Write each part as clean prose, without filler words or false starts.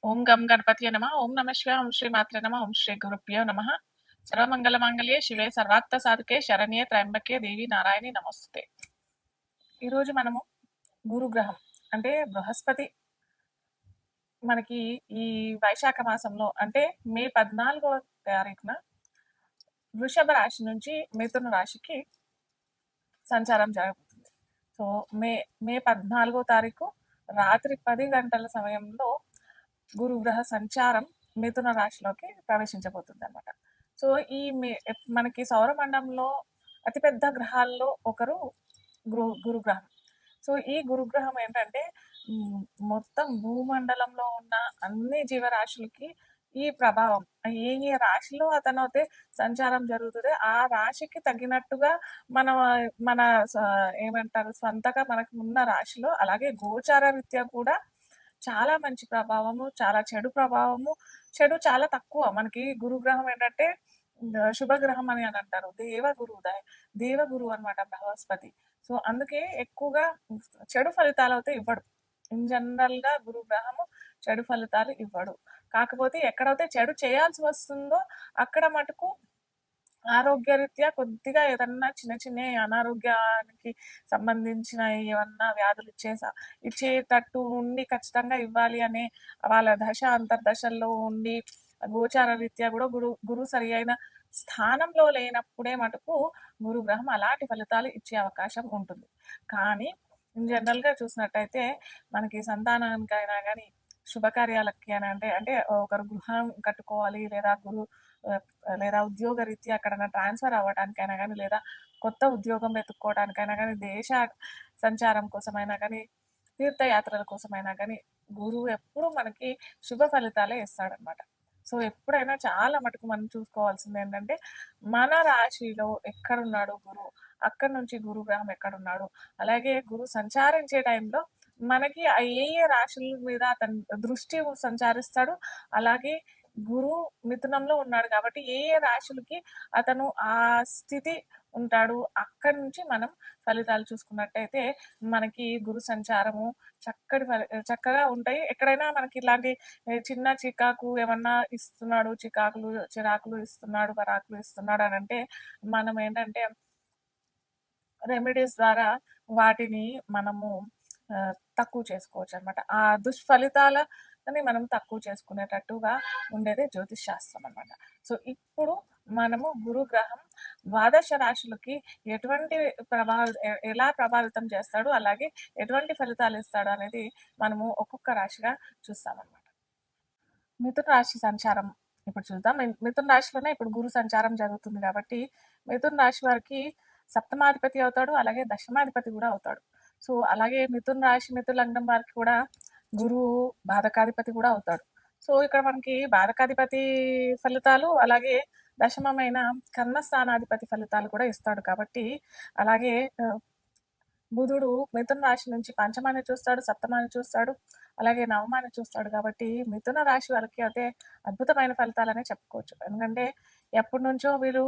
ఓం గం గణపతియే నమః. ఓం నమః శివాయ. ఓం శ్రీ మాత్రే నమః. ఓం శ్రీ గురుభ్యో నమః. సర్వమంగళ మాంగళ్యే శివే సర్వార్థ సాధకే శరణ్యే త్రయంబకే దేవి నారాయణి నమస్తే. ఈరోజు మనము గురుగ్రహం అంటే బృహస్పతి మనకి ఈ వైశాఖ మాసంలో అంటే మే 14వ తారీఖున వృషభ రాశి నుంచి మిథున రాశికి సంచారం జరుగుతుంది. సో మే మే 14వ తారీఖు రాత్రి 10 గంటల సమయంలో గురుగ్రహ సంచారం మిథున రాశిలోకి ప్రవేశించబోతుంది అనమాట. సో ఈ మనకి సౌరమండలంలో అతిపెద్ద గ్రహాల్లో ఒకరు గురుగ్రహం. సో ఈ గురుగ్రహం ఏంటంటే మొత్తం భూమండలంలో ఉన్న అన్ని జీవరాశులకి ఈ ప్రభావం ఏ ఏ రాశిలో అతను అయితే సంచారం జరుగుతుంది ఆ రాశికి తగినట్టుగా మన మన ఏమంటారు స్వంతగా మనకు ఉన్న రాశిలో అలాగే గోచార రీత్యా కూడా చాలా మంచి ప్రభావము, చాలా చెడు ప్రభావము. చెడు చాలా తక్కువ. మనకి గురుగ్రహం ఏంటంటే శుభగ్రహం అని అంటారు. దేవగురు అనమాట బృహస్పతి. సో అందుకే ఎక్కువగా చెడు ఫలితాలు అయితే ఇవ్వడు. ఇన్ జనరల్ గా గురుగ్రహము చెడు ఫలితాలు ఇవ్వడు. కాకపోతే ఎక్కడైతే చెడు చేయాల్సి వస్తుందో అక్కడ మటుకు ఆరోగ్యరీత్యా కొద్దిగా ఏదన్నా చిన్న చిన్న అనారోగ్యానికి సంబంధించిన ఏమన్నా వ్యాధులు ఇచ్చేటట్టు ఉండి ఖచ్చితంగా ఇవ్వాలి అనే వాళ్ళ దశ అంతర్దశల్లో ఉండి గోచార రీత్యా కూడా గురు సరి అయిన స్థానంలో లేనప్పుడే మటుకు గురుగ్రహం అలాంటి ఫలితాలు ఇచ్చే అవకాశం ఉంటుంది. కానీ జనరల్గా చూసినట్టయితే మనకి సంతానానికైనా కానీ శుభకార్యాలకి అని అంటే ఒకరు గృహం కట్టుకోవాలి లేదా ఉద్యోగ రీత్యా అక్కడ ట్రాన్స్ఫర్ అవ్వడానికైనా కానీ లేదా కొత్త ఉద్యోగం వెతుక్కోవడానికైనా కానీ దేశ సంచారం కోసమైనా కానీ తీర్థయాత్రల కోసమైనా కానీ గురువు ఎప్పుడు మనకి శుభ ఫలితాలే ఇస్తాడనమాట. సో ఎప్పుడైనా చాలా మటుకు మనం చూసుకోవాల్సింది ఏంటంటే మన రాశిలో ఎక్కడున్నాడు గురువు, అక్కడి నుంచి గురుగ్రహం ఎక్కడున్నాడు, అలాగే గురువు సంచారించే టైంలో మనకి ఏ ఏ రాశుల మీద అతని దృష్టి సంచారిస్తాడు, అలాగే గురువు మిథునంలో ఉన్నాడు కాబట్టి ఏ ఏ రాశులకి అతను ఆ స్థితి ఉంటాడు అక్కడి నుంచి మనం ఫలితాలు చూసుకున్నట్టయితే మనకి గురు సంచారము చక్కగా ఉంటాయి. ఎక్కడైనా మనకి ఇలాంటి చిన్న చికాకు ఏమన్నా ఇస్తున్నాడు, చిరాకులు ఇస్తున్నాడు, పరాకులు ఇస్తున్నాడు అని అంటే మనం ఏంటంటే రెమెడీస్ ద్వారా వాటిని మనము తక్కువ చేసుకోవచ్చు అనమాట. ఆ దుష్ఫలితాలని మనం తక్కువ చేసుకునేటట్టుగా ఉండేదే జ్యోతిష్ శాస్త్రం అనమాట. సో ఇప్పుడు మనము గురుగ్రహం ద్వాదశ రాశులకి ఎటువంటి ఎలా ప్రభావితం చేస్తాడు, అలాగే ఎటువంటి ఫలితాలు ఇస్తాడు అనేది మనము ఒక్కొక్క రాశిగా చూస్తామన్నమాట. మిథున రాశి సంచారం ఇప్పుడు చూద్దాం. మిథున రాశిలోనే ఇప్పుడు గురు సంచారం జరుగుతుంది కాబట్టి మిథున రాశి వారికి సప్తమాధిపతి అవుతాడు, అలాగే దశమాధిపతి కూడా అవుతాడు. సో అలాగే మిథున రాశి మిథున లగ్నం వారికి కూడా గురువు బాధకాధిపతి కూడా అవుతాడు. సో ఇక్కడ మనకి బాధకాధిపతి ఫలితాలు అలాగే దశమమైన కర్మస్థానాధిపతి ఫలితాలు కూడా ఇస్తాడు కాబట్టి అలాగే బుధుడు మిథున రాశి నుంచి పంచమాన్ని చూస్తాడు, సప్తమాన్ని చూస్తాడు, అలాగే నవమాన్ని చూస్తాడు కాబట్టి మిథున రాశి వాళ్ళకి అయితే అద్భుతమైన ఫలితాలనే చెప్పుకోవచ్చు. ఎందుకంటే ఎప్పటి నుంచో వీళ్ళు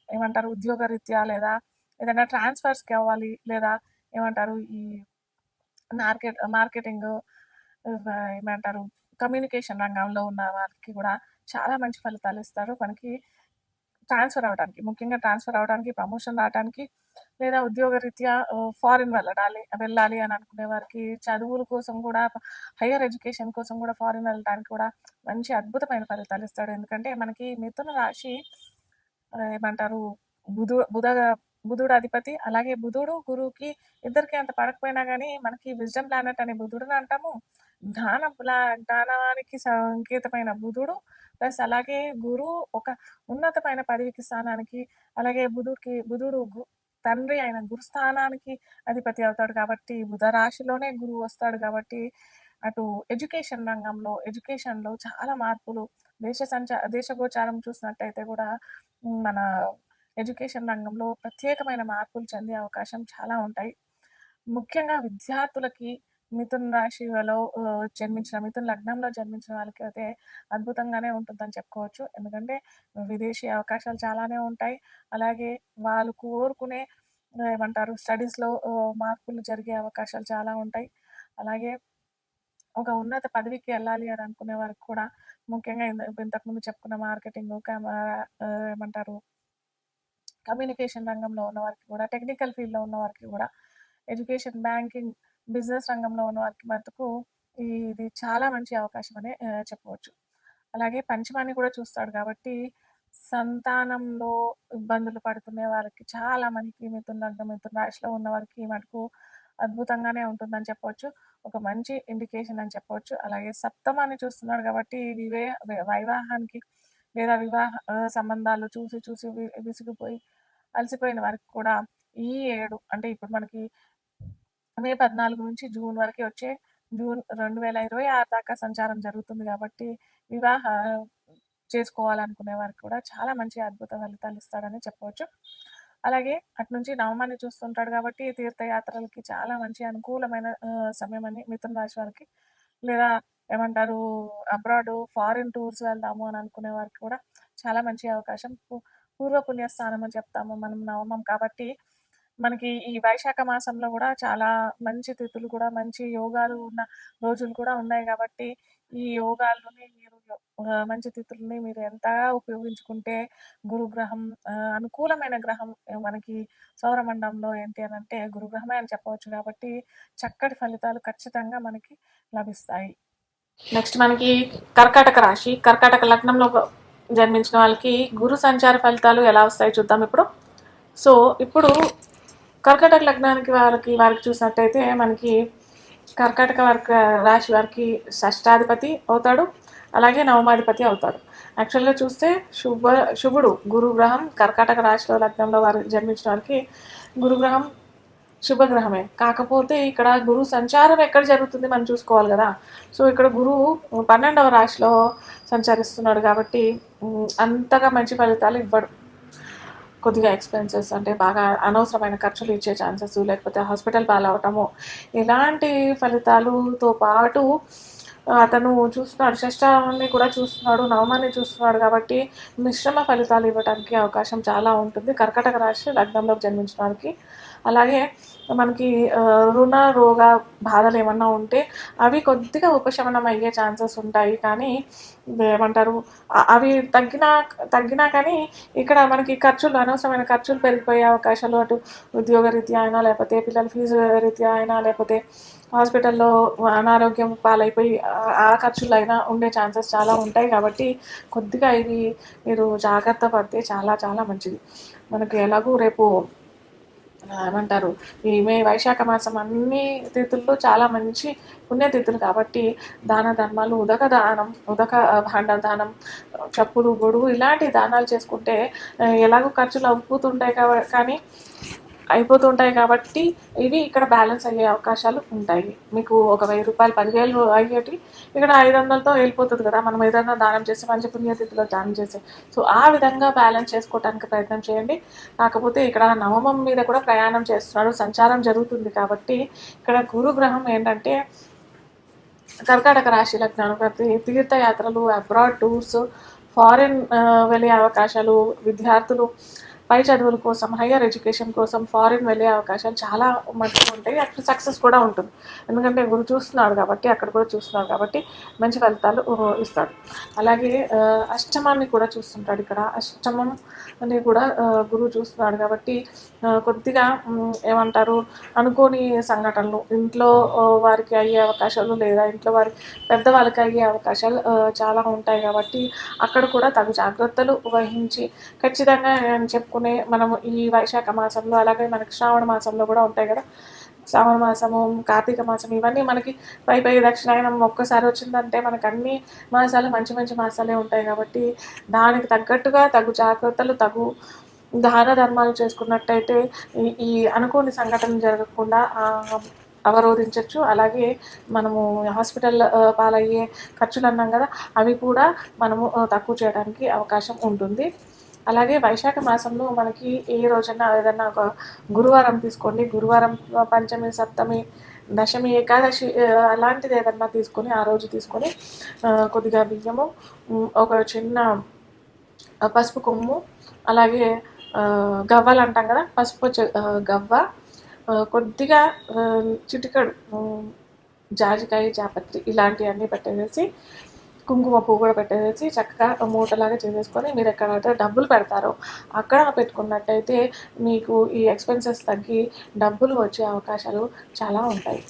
ఏమంటారు ఉద్యోగ రీత్యా లేదా ఏదైనా ట్రాన్స్ఫర్స్కి అవ్వాలి లేదా ఏమంటారు ఈ మార్కెటింగ్ ఏమంటారు కమ్యూనికేషన్ రంగంలో ఉన్న వాళ్ళకి కూడా చాలా మంచి ఫలితాలు ఇస్తారు. మనకి ట్రాన్స్ఫర్ అవడానికి ప్రమోషన్ రావడానికి లేదా ఉద్యోగ రీత్యా ఫారిన్ వెళ్ళాలి అని అనుకునే వారికి చదువుల కోసం కూడా హయ్యర్ ఎడ్యుకేషన్ కోసం కూడా ఫారిన్ వెళ్ళడానికి కూడా మంచి అద్భుతమైన ఫలితాలు ఇస్తాడు. ఎందుకంటే మనకి మిథున రాశి ఏమంటారు బుధుడు అధిపతి. అలాగే బుధుడు గురువుకి ఇద్దరికి అంత పడకపోయినా కానీ మనకి విజ్డమ్ ప్లానెట్ అనే బుధుడుని అంటాము. జ్ఞానానికి సంకేతమైన బుధుడు ప్లస్ అలాగే గురువు ఒక ఉన్నతమైన పదవికి స్థానానికి అలాగే బుధుడు తండ్రి అయిన గురుస్థానానికి అధిపతి అవుతాడు కాబట్టి బుధ రాశిలోనే గురువు వస్తాడు కాబట్టి అటు ఎడ్యుకేషన్లో చాలా మార్పులు దేశగోచారం చూసినట్టయితే కూడా మన ఎడ్యుకేషన్ రంగంలో ప్రత్యేకమైన మార్పులు చెందే అవకాశం చాలా ఉంటాయి. ముఖ్యంగా విద్యార్థులకి మిథున రాశిలో మిథున లగ్నంలో జన్మించిన వాళ్ళకి అయితే అద్భుతంగానే ఉంటుందని చెప్పుకోవచ్చు. ఎందుకంటే విదేశీ అవకాశాలు చాలానే ఉంటాయి. అలాగే వాళ్ళు కోరుకునే ఏమంటారు స్టడీస్లో మార్పులు జరిగే అవకాశాలు చాలా ఉంటాయి. అలాగే ఒక ఉన్నత పదవికి వెళ్ళాలి అని అనుకునే వారికి కూడా ముఖ్యంగా ఇంతకుముందు చెప్పుకున్న మార్కెటింగ్, ఏమంటారు కమ్యూనికేషన్ రంగంలో ఉన్న వారికి కూడా, టెక్నికల్ ఫీల్డ్‌లో ఉన్న వారికి కూడా, ఎడ్యుకేషన్, బ్యాంకింగ్, బిజినెస్ రంగంలో ఉన్న వారికి మటుకు ఇది చాలా మంచి అవకాశం అనే చెప్పవచ్చు. అలాగే పంచమాన్ని కూడా చూస్తాడు కాబట్టి, సంతానంలో ఇబ్బందులు పడుతునే వారికి చాలా మందికి మిథున రాశిలో ఉన్న వారికి మటుకు అద్భుతంగానే ఉంటుందని చెప్పవచ్చు. ఒక మంచి ఇండికేషన్ అని చెప్పవచ్చు. అలాగే సప్తమాన్ని చూస్తున్నాడు కాబట్టి వైవాహానికి లేదా వివాహ సంబంధాలు చూసి చూసి విసిగిపోయి అలసిపోయిన వారికి కూడా ఈ 7 అంటే ఇప్పుడు మనకి మే 14 నుంచి జూన్ వరకి వచ్చే జూన్ 2026 దాకా సంచారం జరుగుతుంది కాబట్టి వివాహ చేసుకోవాలనుకునే వారికి కూడా చాలా మంచి అద్భుత ఫలితాలు ఇస్తాడని చెప్పవచ్చు. అలాగే అటునుంచి నవమాన్ని చూస్తుంటాడు కాబట్టి తీర్థయాత్రలకి చాలా మంచి అనుకూలమైన సమయం అని మిథున రాశి వారికి, లేదా ఏమంటారు అబ్రాడ్, ఫారిన్ టూర్స్ వెళ్దాము అని అనుకునే వారికి కూడా చాలా మంచి అవకాశం. పూర్వ పుణ్యస్థానం అని చెప్తాము మనం నవమం కాబట్టి, మనకి ఈ వైశాఖ మాసంలో కూడా చాలా మంచి తిథులు కూడా, మంచి యోగాలు ఉన్న రోజులు కూడా ఉన్నాయి కాబట్టి, ఈ యోగాల్లోనే మీరు మంచి తిథులని మీరు ఎంతగా ఉపయోగించుకుంటే గురుగ్రహం అనుకూలమైన గ్రహం మనకి సౌరమండలంలో ఏంటి అని అంటే గురుగ్రహమే అని చెప్పవచ్చు కాబట్టి చక్కటి ఫలితాలు ఖచ్చితంగా మనకి లభిస్తాయి. నెక్స్ట్ మనకి కర్కాటక రాశి, కర్కాటక లగ్నంలో జన్మించిన వాళ్ళకి గురు సంచార ఫలితాలు ఎలా వస్తాయి చూద్దాం ఇప్పుడు. సో ఇప్పుడు కర్కాటక లగ్నానికి వారికి చూసినట్టయితే మనకి కర్కాటక రాశి వారికి షష్టాధిపతి అవుతాడు, అలాగే నవమాధిపతి అవుతాడు. యాక్చువల్గా చూస్తే శుభుడు గురుగ్రహం కర్కాటక రాశిలో లగ్నంలో వారు జన్మించిన వారికి గురుగ్రహం శుభగ్రహమే. కాకపోతే ఇక్కడ గురువు సంచారం ఎక్కడ జరుగుతుంది మనం చూసుకోవాలి కదా. సో ఇక్కడ గురువు 12వ రాశిలో సంచరిస్తున్నాడు కాబట్టి అంతగా మంచి ఫలితాలు ఇవ్వడు. కొద్దిగా ఎక్స్పెన్సెస్ అంటే బాగా అనవసరమైన ఖర్చులు ఇచ్చే ఛాన్సెస్, లేకపోతే హాస్పిటల్ పాలవటము, ఇలాంటి ఫలితాలతో పాటు అతను చూస్తున్నాడు, షష్టాన్ని కూడా చూస్తున్నాడు, నవమాన్ని చూస్తున్నాడు కాబట్టి మిశ్రమ ఫలితాలు ఇవ్వడానికి అవకాశం చాలా ఉంటుంది కర్కాటక రాశి లగ్నంలోకి జన్మించిన వారికి. అలాగే మనకి రుణ రోగ బాధలు ఏమన్నా ఉంటే అవి కొద్దిగా ఉపశమనం అయ్యే ఛాన్సెస్ ఉంటాయి. కానీ ఏమంటారు అవి తగ్గినా కానీ ఇక్కడ మనకి ఖర్చులు, అనవసరమైన ఖర్చులు పెరిగిపోయే అవకాశాలు, అటు ఉద్యోగ రీత్యా అయినా, లేకపోతే పిల్లల ఫీజు రీత్యా అయినా, లేకపోతే హాస్పిటల్లో అనారోగ్యం పాలైపోయి ఆ ఖర్చులు అయినా ఉండే ఛాన్సెస్ చాలా ఉంటాయి. కాబట్టి కొద్దిగా ఇవి మీరు జాగ్రత్త పడితే చాలా చాలా మంచిది. మనకి ఎలాగూ రేపు ఏమంటారు ఈ వైశాఖ మాసం అన్ని తిథుల్లో చాలా మంచి పుణ్యతిథులు కాబట్టి దాన ధర్మాలు, ఉదక భాండ దానం, చెప్పులు, గొడుగు ఇలాంటి దానాలు చేసుకుంటే ఎలాగో ఖర్చులు అయిపోతుంటాయి కాబట్టి ఇవి ఇక్కడ బ్యాలెన్స్ అయ్యే అవకాశాలు ఉంటాయి. మీకు ఒక 1000 రూపాయలు 10,000 అయ్యేటి ఇక్కడ 500తో వెళ్ళిపోతుంది కదా, మనం ఏదైనా దానం చేసి మంచి పుణ్యతిథిలో దానం చేసి. సో ఆ విధంగా బ్యాలెన్స్ చేసుకోవడానికి ప్రయత్నం చేయండి. కాకపోతే ఇక్కడ నవమం మీద కూడా ప్రయాణం చేస్తున్నాడు, సంచారం జరుగుతుంది కాబట్టి ఇక్కడ గురుగ్రహం ఏంటంటే కర్కాటక రాశి లగ్నానికి తీర్థయాత్రలు, అబ్రాడ్ టూర్స్, ఫారిన్ వెళ్ళే అవకాశాలు, విద్యార్థులు పై చదువుల కోసం, హయ్యర్ ఎడ్యుకేషన్ కోసం ఫారిన్ వెళ్ళే అవకాశాలు చాలా మట్టుకు ఉంటాయి. అక్కడ సక్సెస్ కూడా ఉంటుంది, ఎందుకంటే గురు చూస్తున్నాడు కాబట్టి, అక్కడ కూడా చూస్తున్నాడు కాబట్టి మంచి ఫలితాలు ఇస్తాడు. అలాగే అష్టమాన్ని కూడా చూస్తుంటాడు. ఇక్కడ అష్టమం అని కూడా గురువు చూస్తున్నాడు కాబట్టి కొద్దిగా ఏమంటారు అనుకోని సంఘటనలు ఇంట్లో వారికి అయ్యే అవకాశాలు, లేదా ఇంట్లో వారి పెద్దవాళ్ళకి అయ్యే అవకాశాలు చాలా ఉంటాయి. కాబట్టి అక్కడ కూడా తగు జాగ్రత్తలు వహించి ఖచ్చితంగా చెప్పుకునే మనము ఈ వైశాఖ మాసంలో, అలాగే మనకి శ్రావణ మాసంలో కూడా ఉంటాయి కదా, శ్రావణ మాసము, కార్తీక మాసం, ఇవన్నీ మనకి పై దక్షిణాయనం ఒక్కసారి వచ్చిందంటే మనకు అన్ని మాసాలు మంచి మంచి మాసాలే ఉంటాయి. కాబట్టి దానికి తగ్గట్టుగా తగు జాగ్రత్తలు, తగు దాన ధర్మాలు చేసుకున్నట్టయితే ఈ అనుకోని సంఘటనలు జరగకుండా అవరోధించవచ్చు. అలాగే మనము హాస్పిటల్ పాలయ్యే ఖర్చులు అన్నాం కదా, అవి కూడా మనము తక్కువ చేయడానికి అవకాశం ఉంటుంది. అలాగే వైశాఖ మాసంలో మనకి ఏ రోజైనా ఏదైనా ఒక గురువారం తీసుకోండి, గురువారం పంచమి, సప్తమి, దశమి, ఏకాదశి అలాంటిది ఏదన్నా తీసుకొని ఆ రోజు తీసుకొని కొద్దిగా బియ్యము, ఒక చిన్న పసుపు కొమ్ము, అలాగే గవ్వలు అంటాం కదా, పసుపు గవ్వ, కొద్దిగా చిటికడు జాజికాయ, జాపత్రి ఇలాంటివన్నీ పెట్టేసేసి కుంకుమ పువ్వు కూడా పెట్టేసి చక్కగా మూటలాగా చేసేసుకొని మీరు ఎక్కడైతే డబ్బులు పెడతారో అక్కడ పెట్టుకున్నట్టయితే మీకు ఈ ఎక్స్పెన్సెస్ తగ్గి డబ్బులు వచ్చే అవకాశాలు చాలా ఉంటాయి.